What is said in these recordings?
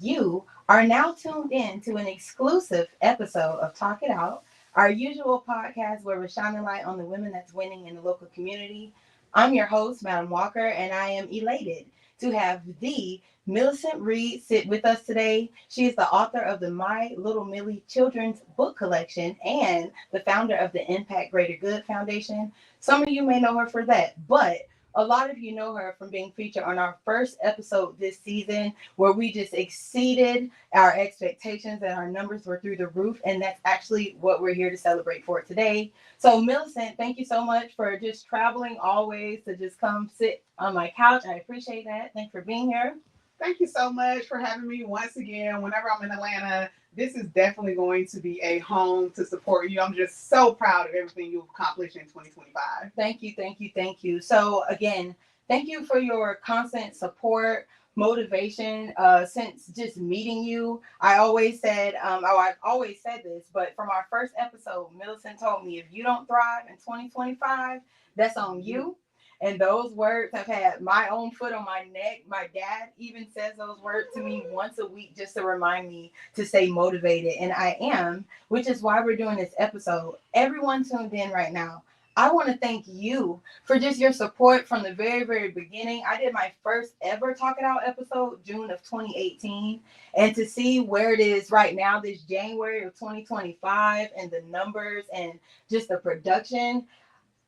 You are now tuned in to an exclusive episode of Talk It Out, our usual podcast where we're shining light on the women that's winning in the local community. I'm your host, Madam Walker, and I am elated to have the Milicent Reed sit with us today. She is the author of the My Little Millie children's book collection and the founder of the Impact Greater Good Foundation. Some of you may know her for that, but a lot of you know her from being featured on our first episode this season, where we just exceeded our expectations and our numbers were through the roof. And that's actually what we're here to celebrate for today. So Milicent, thank you so much for just traveling always to just come sit on my couch. I appreciate that. Thanks for being here. Thank you so much for having me once again. Whenever I'm in Atlanta, this is definitely going to be a home to support you. I'm just so proud of everything you've accomplished in 2025. Thank you, thank you, thank you. So again, thank you for your constant support, motivation, since just meeting you. I've always said this, but from our first episode, Milicent told me, if you don't thrive in 2025, that's on you. And those words have had my own foot on my neck. My dad even says those words to me once a week just to remind me to stay motivated. And I am, which is why we're doing this episode. Everyone tuned in right now, I want to thank you for just your support from the very, very beginning. I did my first ever Talk It Out episode, June of 2018. And to see where it is right now, this January of 2025, and the numbers and just the production,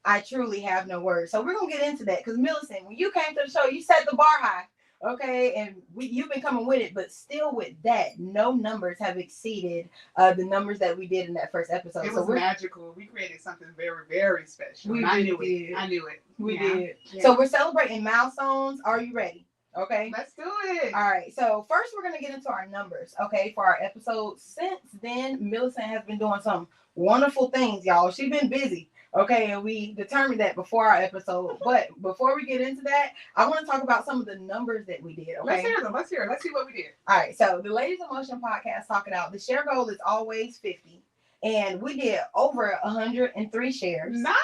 I truly have no words. So we're going to get into that because Milicent, when you came to the show, you set the bar high. Okay. And you've been coming with it, but still with that, no numbers have exceeded the numbers that we did in that first episode. It was magical. We created something very, very special. I knew it. We did. Yeah. So we're celebrating milestones. Are you ready? Okay. Let's do it. All right. So first we're going to get into our numbers. Okay. For our episode. Since then, Milicent has been doing some wonderful things, y'all. She's been busy. Okay, and we determined that before our episode. But before we get into that, I want to talk about some of the numbers that we did. Okay, let's hear them. Let's see what we did. All right, so the Ladies of Motion podcast, Talk It Out. The share goal is always 50, and we did over 103 shares. Nice.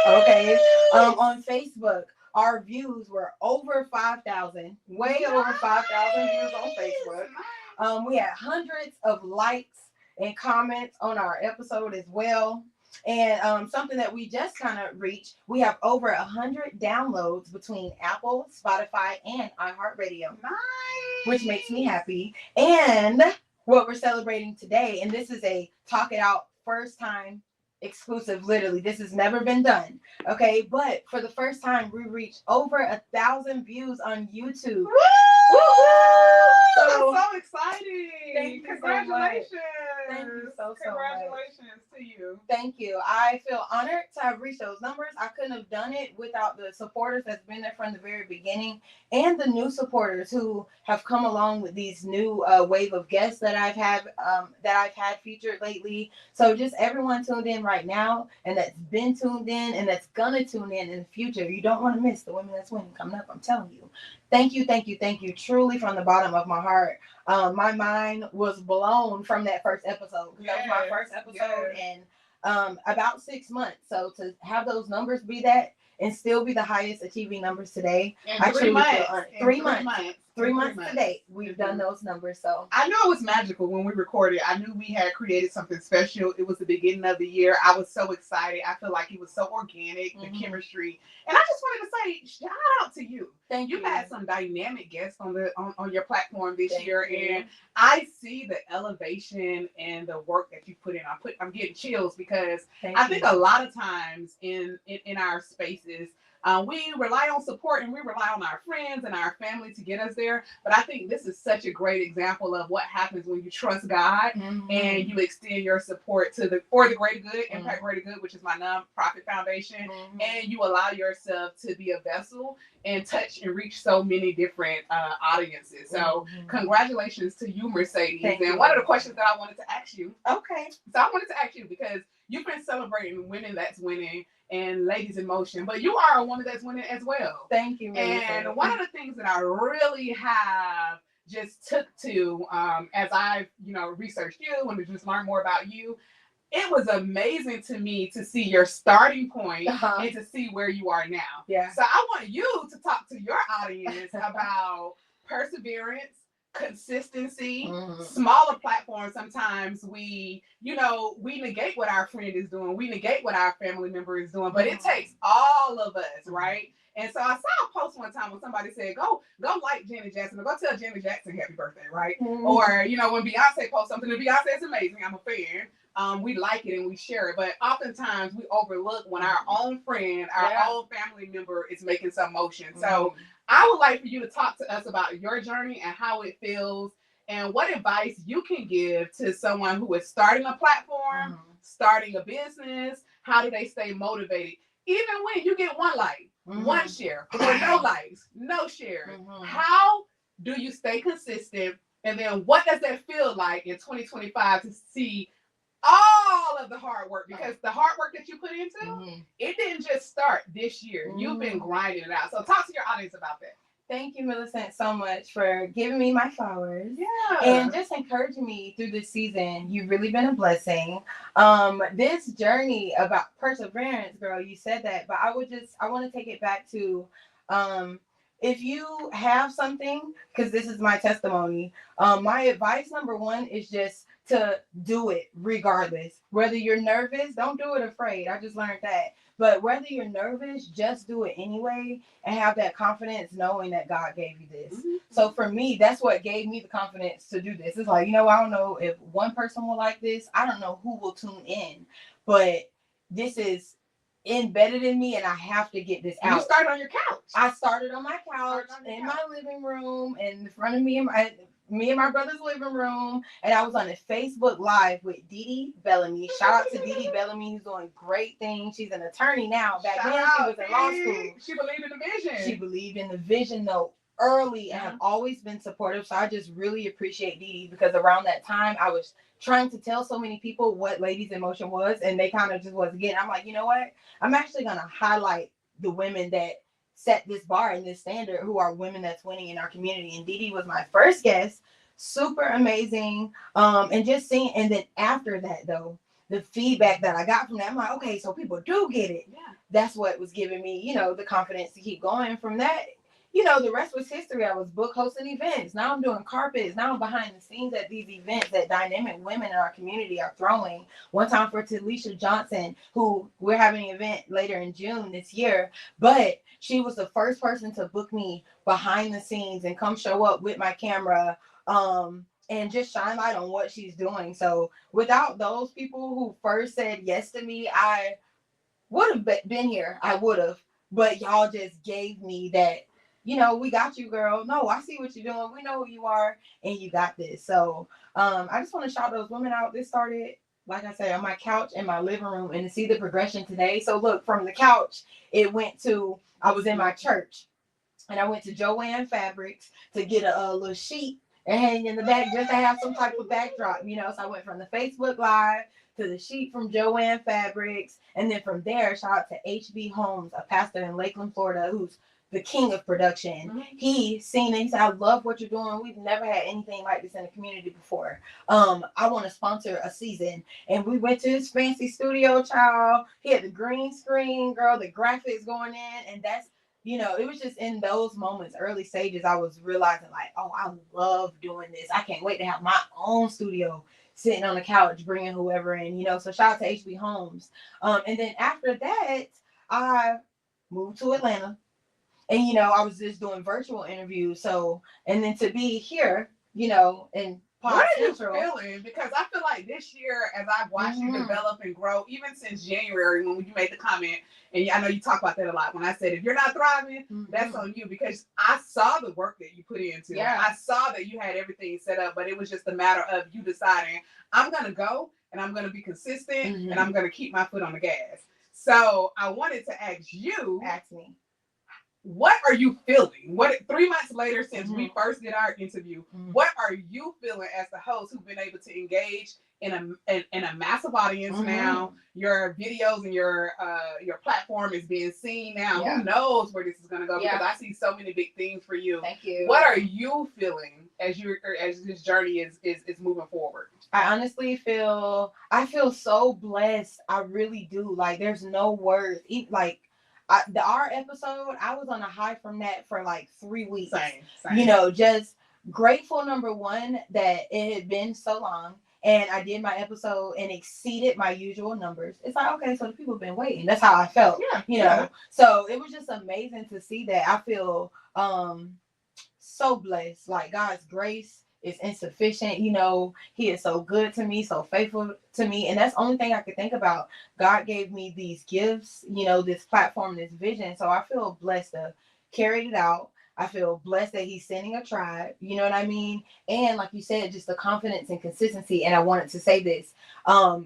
Okay, on Facebook, our views were over 5,000, over 5,000 views on Facebook. We had hundreds of likes and comments on our episode as well. And something that we just kind of reached, we have over 100 downloads between Apple, Spotify, and iHeartRadio. Nice. Which makes me happy. And what we're celebrating today, and this is a Talk It Out first time exclusive, literally, this has never been done. Okay, but for the first time, we reached over 1,000 views on YouTube. Woo! So exciting! Congratulations! Thank you so Congratulations to you. Thank you. I feel honored to have reached those numbers. I couldn't have done it without the supporters that's been there from the very beginning, and the new supporters who have come along with these new wave of guests that I've had featured lately. So just everyone tuned in right now, and that's been tuned in, and that's gonna tune in the future. You don't want to miss the Women That's Winning coming up. I'm telling you. Thank you, thank you, thank you. Truly, from the bottom of my heart. My mind was blown from that first episode. That was my first episode in about 6 months. So to have those numbers be that and still be the highest achieving numbers today, I truly feel honored. 3 months. 3 months to date, we've done those numbers. So I knew it was magical when we recorded. I knew we had created something special. It was the beginning of the year. I was so excited. I feel like it was so organic, the chemistry. And I just wanted to say, shout out to you. Thank you. You've had some dynamic guests on your platform this year, and I see the elevation and the work that you put in. I'm getting chills because I think a lot of times in our spaces, we rely on support and we rely on our friends and our family to get us there. But I think this is such a great example of what happens when you trust God and you extend your support for the greater good, Impact Greater Good, which is my nonprofit foundation, and you allow yourself to be a vessel and touch and reach so many different audiences. So congratulations to you, Mercedes. Thank and you. One of the questions that I wanted to ask you. Okay. So I wanted to ask you, because you've been celebrating women that's winning and ladies in motion, but you are a woman that's winning as well. Thank you, Milicent. And one of the things that I really have just took to as I've researched you and just learned more about you, it was amazing to me to see your starting point and to see where you are now. Yeah. So I want you to talk to your audience about perseverance, consistency, smaller platforms. Sometimes we negate what our friend is doing, we negate what our family member is doing, but it takes all of us, right? And so I saw a post one time when somebody said, go like Janet Jackson, or go tell Janet Jackson happy birthday, right? Or, when Beyonce posts something, and Beyonce is amazing, I'm a fan. We like it and we share it, but oftentimes we overlook when our own friend, our own family member is making some motion. So I would like for you to talk to us about your journey and how it feels, and what advice you can give to someone who is starting a platform, starting a business. How do they stay motivated? Even when you get one like, one share, or no likes, no shares. How do you stay consistent? And then what does that feel like in 2025 to see all of the hard work? Because the hard work that you put into, it didn't just start this year. You've been grinding it out. So talk to your audience about that. Thank you, Milicent, so much for giving me my flowers. Yeah. And just encouraging me through this season. You've really been a blessing. This journey about perseverance, girl, you said that, but I want to take it back to, if you have something, because this is my testimony, my advice number one is just to do it regardless. Whether you're nervous, don't do it afraid. I just learned that. But whether you're nervous, just do it anyway and have that confidence knowing that God gave you this. So for me, that's what gave me the confidence to do this. It's like, I don't know if one person will like this. I don't know who will tune in, but this is embedded in me and I have to get this out. You started on your couch. I started on my couch in my living room in front of me and my brother's living room, and I was on a Facebook Live with Dee Bellamy. Shout out to Dee Bellamy, who's doing great things. She's an attorney now. Back then, she was in law school. She believed in the vision. She believed in the vision, though, early, and have always been supportive. So I just really appreciate Dee, because around that time, I was trying to tell so many people what Ladies in Motion was, and they kind of just wasn't getting. I'm like, you know what? I'm actually going to highlight the women that set this bar and this standard, who are women that's winning in our community. And Dee was my first guest. Super amazing. And just seeing, and then after that, though, the feedback that I got from that, I'm like, okay, so people do get it. Yeah. That's what was giving me, the confidence to keep going. From that, the rest was history. I was book hosting events. Now I'm doing carpets. Now I'm behind the scenes at these events that dynamic women in our community are throwing. One time for Talisha Johnson, who we're having an event later in June this year, but she was the first person to book me behind the scenes and come show up with my camera, and just shine light on what she's doing. So without those people who first said yes to me, I would have been here. I would have, but y'all just gave me that, we got you, girl. No, I see what you're doing. We know who you are, and you got this. So I just want to shout those women out. This started, like I said, on my couch in my living room, and to see the progression today. So look, from the couch, it went to, I was in my church, and I went to Joanne Fabrics to get a little sheet and hang in the back just to have some type of backdrop, So I went from the Facebook Live to the sheet from Joanne Fabrics, and then from there, shout out to HB Holmes, a pastor in Lakeland, Florida, who's the king of production. He seen it. He said, I love what you're doing. We've never had anything like this in the community before. I want to sponsor a season. And we went to his fancy studio, child. He had the green screen, girl, the graphics going in. And that's, it was just in those moments, early stages, I was realizing like, oh, I love doing this. I can't wait to have my own studio, sitting on the couch, bringing whoever in, So shout out to HB Holmes. And then after that, I moved to Atlanta. And, I was just doing virtual interviews. So, and then to be here, and what are you feeling? Because I feel like this year, as I've watched you develop and grow, even since January, when you made the comment, and I know you talk about that a lot, when I said, if you're not thriving, that's on you, because I saw the work that you put into it. I saw that you had everything set up, but it was just a matter of you deciding, I'm going to go, and I'm going to be consistent, and I'm going to keep my foot on the gas. So I wanted to ask you. Ask me. what are you feeling? What 3 months later since we first did our interview, what are you feeling as the host who've been able to engage in a massive audience now? Your videos and your platform is being seen now. Who knows where this is gonna go? Because I see so many big things for you. Thank you. What are you feeling as this journey is moving forward? I honestly feel so blessed. I really do. Like there's no words. Like our episode, I was on a high from that for like 3 weeks. Same. You know, just grateful, number one, that it had been so long and I did my episode and exceeded my usual numbers. It's like, okay, so the people have been waiting. That's how I felt. You know. So it was just amazing to see that. I feel so blessed. Like God's grace is insufficient. You know, he is so good to me, so faithful to me. And that's the only thing I could think about. God gave me these gifts, you know, this platform, this vision. So I feel blessed to carry it out. I feel blessed that he's sending a tribe. You know what I mean? And like you said, just the confidence and consistency. And I wanted to say this,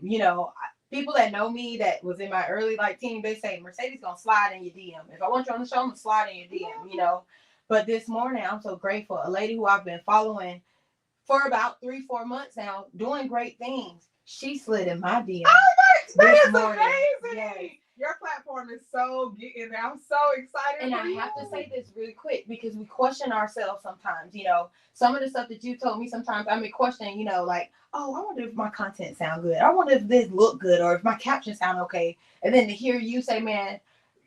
you know, people that know me that was in my early like team, they say, Mercedes gonna slide in your DM. If I want you on the show, I'm gonna slide in your DM, you know. But this morning, I'm so grateful. A lady who I've been following for about 3-4 months now, doing great things. She slid in my DM. Oh my, that is morning. Amazing. Yes. Your platform is so getting there. I'm so excited. And I have to say this really quick because we question ourselves sometimes. You know, some of the stuff that you told me sometimes I may question, you know, like, oh, I wonder if my content sound good. I wonder if this look good or if my captions sound okay. And then to hear you say, man,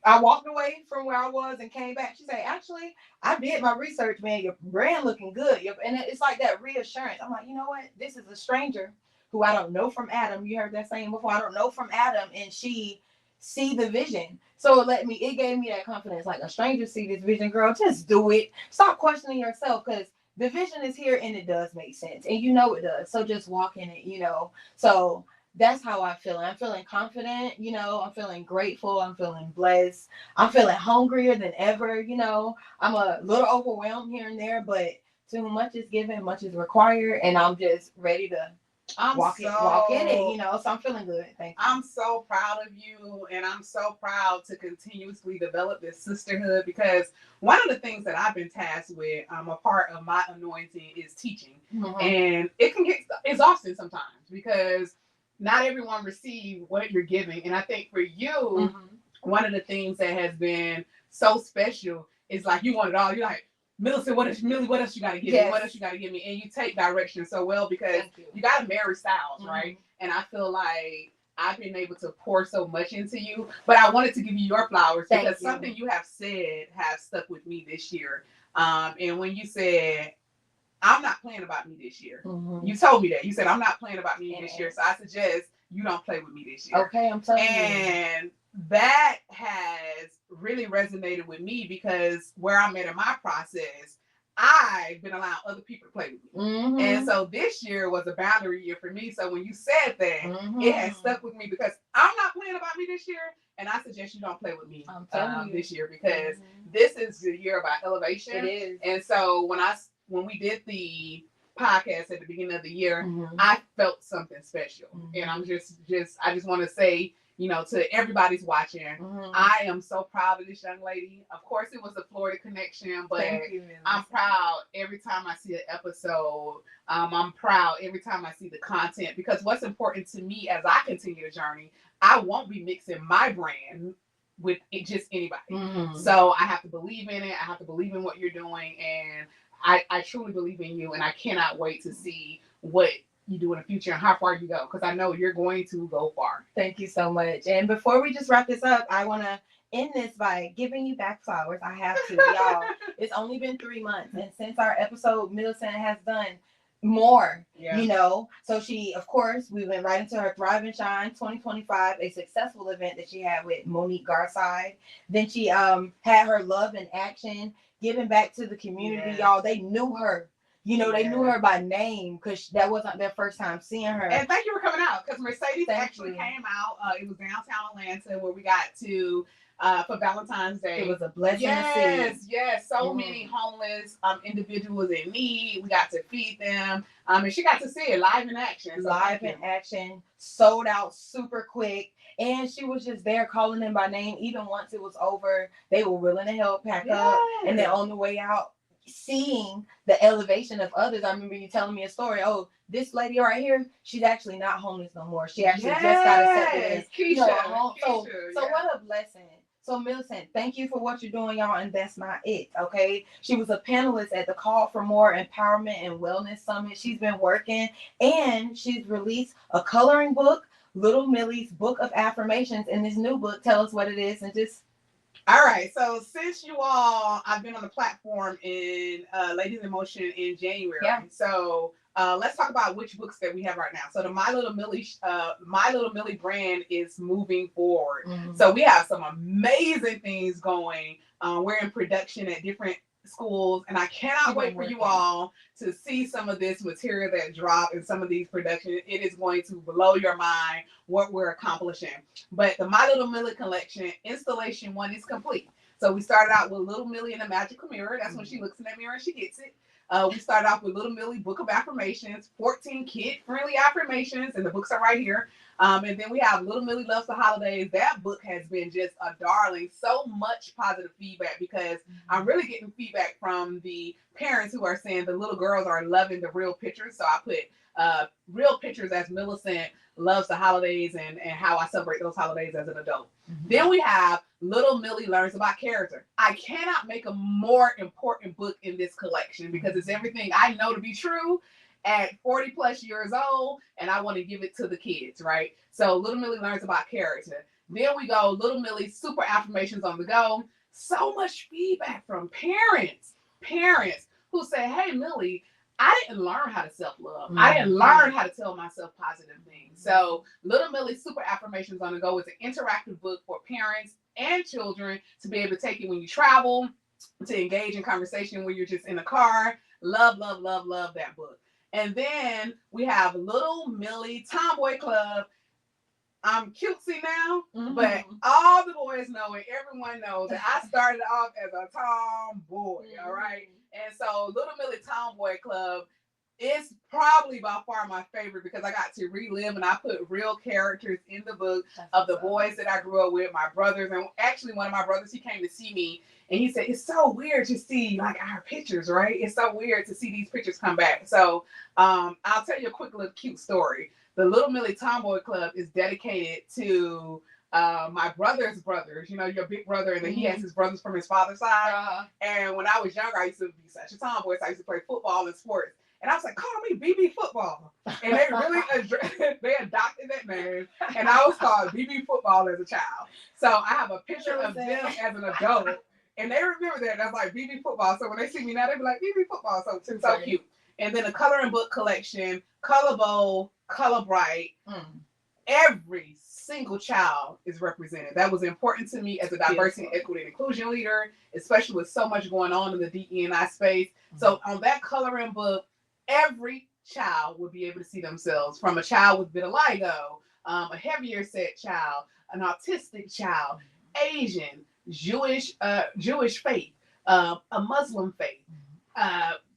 I walked away from where I was and came back. She said, actually, I did my research, man. Your brand looking good. And it's like that reassurance. I'm like, you know what? This is a stranger who I don't know from Adam. You heard that saying before. I don't know from Adam. And she see the vision. So it gave me that confidence. Like a stranger see this vision, girl, just do it. Stop questioning yourself because the vision is here and it does make sense. And you know it does. So just walk in it, you know. So that's how I feel. I'm feeling confident, you know, I'm feeling grateful, I'm feeling blessed, I'm feeling hungrier than ever, you know. I'm a little overwhelmed here and there, but too much is given, much is required, and I'm just ready to walk in it, you know. So I'm feeling good. Thank you. I'm so proud of you, and I'm so proud to continuously develop this sisterhood because one of the things that I've been tasked with, a part of my anointing is teaching, and it can get exhausting sometimes because not everyone receive what you're giving. And I think for you, one of the things that has been so special is like you want it all. You're like, Milicent, what else you gotta give me? What else you gotta give me? And you take direction so well because you gotta marry styles, right? And I feel like I've been able to pour so much into you. But I wanted to give you your flowers because something you have said has stuck with me this year. And when you said, I'm not playing about me this year. You told me that. You said, I'm not playing about me this year. So I suggest you don't play with me this year. Okay, I'm telling you. And that has really resonated with me because where I'm at in my process, I've been allowing other people to play with me. And so this year was a boundary year for me. So when you said that, it has stuck with me because I'm not playing about me this year. And I suggest you don't play with me this year because this is the year about elevation. It is. And so when we did the podcast at the beginning of the year, I felt something special. And I'm I just want to say, you know, to everybody's watching, I am so proud of this young lady. Of course, it was a Florida connection, but I'm proud every time I see an episode. I'm proud every time I see the content because what's important to me as I continue the journey, I won't be mixing my brand with just anybody. So I have to believe in it. I have to believe in what you're doing. And I truly believe in you, and I cannot wait to see what you do in the future and how far you go because I know you're going to go far. Thank you so much. And before we just wrap this up, I want to end this by giving you back flowers. I have to, y'all. It's only been 3 months, and since our episode, Milicent has done more, you know. So she, of course, we went right into her Thrive and Shine 2025, a successful event that she had with Monique Garside. Then she had her Love in Action, giving back to the community, y'all. They knew her. You know, they knew her by name because that wasn't their first time seeing her. And thank you for coming out because Mercedes actually came out. It was downtown Atlanta where we got to for Valentine's Day. It was a blessing to see. Yes. So many homeless individuals in need. We got to feed them. And she got to see it live in action. So live in action, sold out super quick. And she was just there calling them by name. Even once it was over, they were willing to help pack up. And then on the way out, seeing the elevation of others. I remember you telling me a story. Oh, this lady right here, she's actually not homeless no more. She actually just got accepted as Keisha. So what a blessing. So Milicent, thank you for what you're doing, y'all, and that's not it, okay? She was a panelist at the Call for More Empowerment and Wellness Summit. She's been working, and she's released a coloring book, Little Millie's Book of Affirmations. In this new book, tell us what it is and just... All right, so since I've been on the platform in Ladies in Motion in January. Yeah. So let's talk about which books that we have right now. So the My Little Millie brand is moving forward. Mm-hmm. So we have some amazing things going. We're in production at different schools, and I cannot wait for you all to see some of this material that dropped in some of these productions. It is going to blow your mind what we're accomplishing. But the My Little Millie collection installation 1 is complete. So we started out with Little Millie in a magical mirror. That's when she looks in that mirror and she gets it. We started off with Little Millie Book of Affirmations, 14 kid-friendly affirmations, and the books are right here. And then we have Little Millie Loves the Holidays. That book has been just a darling. So much positive feedback because I'm really getting feedback from the parents who are saying the little girls are loving the real pictures. So I put real pictures as Milicent loves the holidays and how I celebrate those holidays as an adult. Mm-hmm. Then we have Little Millie Learns About Character. I cannot make a more important book in this collection because it's everything I know to be true at 40 plus years old, and I want to give it to the kids, right? So Little Millie Learns About Character. Then we go Little Millie Super Affirmations on the Go. So much feedback from parents who say, hey, Millie, I didn't learn how to self-love. Mm-hmm. I didn't learn how to tell myself positive things. So Little Millie Super Affirmations on the Go is an interactive book for parents and children to be able to take it when you travel, to engage in conversation when you're just in a car. Love, love, love, love that book. And then we have Little Millie Tomboy Club. I'm cutesy now, but all the boys know and everyone knows that I started off as a tomboy, all right? And so Little Millie Tomboy Club is probably by far my favorite because I got to relive and I put real characters in the book of the boys that I grew up with, my brothers. And actually one of my brothers, he came to see me and he said, it's so weird to see like our pictures, right? It's so weird to see these pictures come back. So I'll tell you a quick little cute story. The Little Millie Tomboy Club is dedicated to my brother's brothers, you know, your big brother, and then he has his brothers from his father's side. And when I was younger, I used to be such a tomboy, so I used to play football and sports. And I was like, call me BB Football. And they really they adopted that name. And I was called BB Football as a child. So I have a picture of them as an adult. And they remember that. That's like BB Football. So when they see me now, they be like, BB Football. So so cute. And then the coloring book collection, Color Bowl, Color Bright. Every single child is represented. That was important to me as a diversity, equity, and inclusion leader, especially with so much going on in the DE&I space. So on that coloring book, every child would be able to see themselves, from a child with vitiligo, a heavier set child, an autistic child, Asian, Jewish faith, a Muslim faith,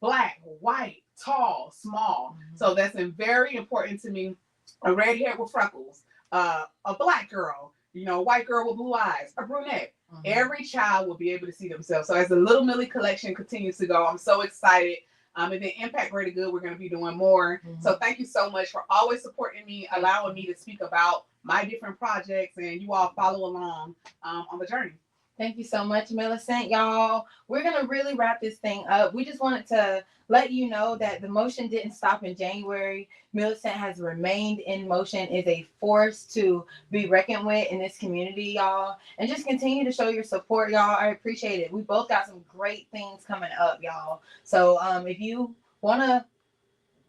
Black, white, tall, small. So that's very important to me. A red hair with freckles, a Black girl, you know, a white girl with blue eyes, a brunette. Every child will be able to see themselves. So as the Little Millie collection continues to go, I'm so excited. And then Impact Greater Good, we're going to be doing more. So thank you so much for always supporting me, allowing me to speak about my different projects, and you all follow along on the journey. Thank you so much, Milicent. Y'all, we're going to really wrap this thing up. We just wanted to let you know that the motion didn't stop in January. Milicent has remained in motion, is a force to be reckoned with in this community, y'all. And just continue to show your support, y'all. I appreciate it. We both got some great things coming up, y'all. So if you want to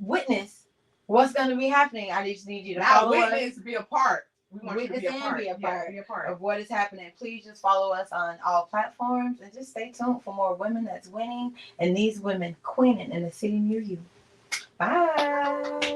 witness what's going to be happening, I just need you to follow us. Be a part. We want you to be a part of what is happening. Please just follow us on all platforms and just stay tuned for more Women That's Winning and these women queening in the city near you. Bye.